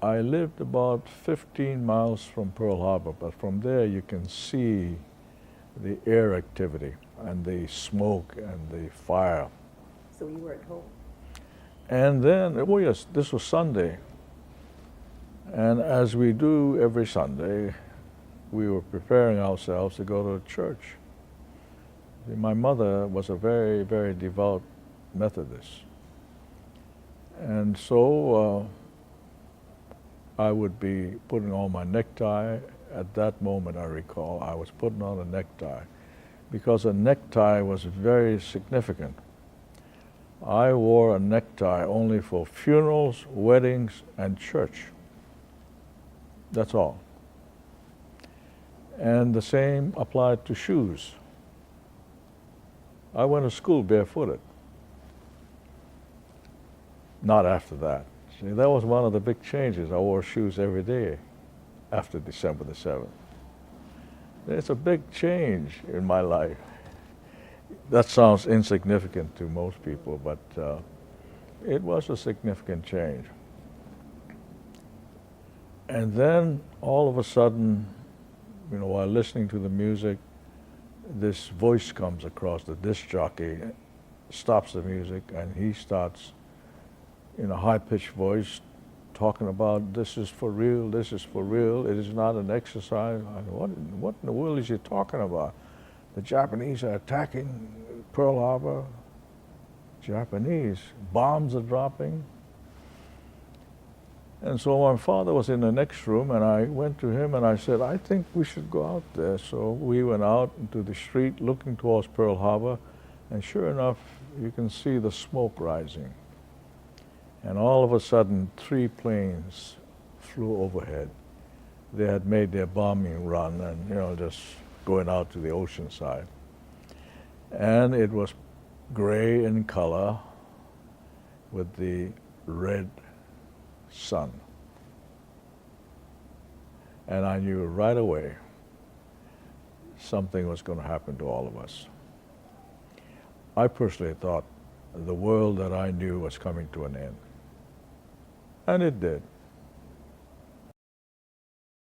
I lived about 15 miles from Pearl Harbor, but from there you can see the air activity and the smoke and the fire. So you were at home? And then, oh yes, this was Sunday. And as we do every Sunday, we were preparing ourselves to go to church. My mother was a very, very devout Methodist. And so I would be putting on my necktie. At that moment, I recall, I was putting on a necktie because a necktie was very significant. I wore a necktie only for funerals, weddings, and church. That's all. And the same applied to shoes. I went to school barefooted. Not after that. See, that was one of the big changes. I wore shoes every day after December the 7th. It's a big change in my life. That sounds insignificant to most people, but it was a significant change. And then all of a sudden, you know, while listening to the music, this voice comes across. The disc jockey stops the music and he starts in a high-pitched voice talking about this is for real, this is for real, it is not an exercise. What in the world is he talking about? The Japanese are attacking Pearl Harbor. Japanese, bombs are dropping. And so my father was in the next room and I went to him and I said, I think we should go out there. So we went out into the street looking towards Pearl Harbor, and sure enough, you can see the smoke rising. And all of a sudden, 3 planes flew overhead. They had made their bombing run and, you know, just going out to the ocean side. And it was gray in color with the red sun. And I knew right away something was going to happen to all of us. I personally thought the world that I knew was coming to an end. And it did.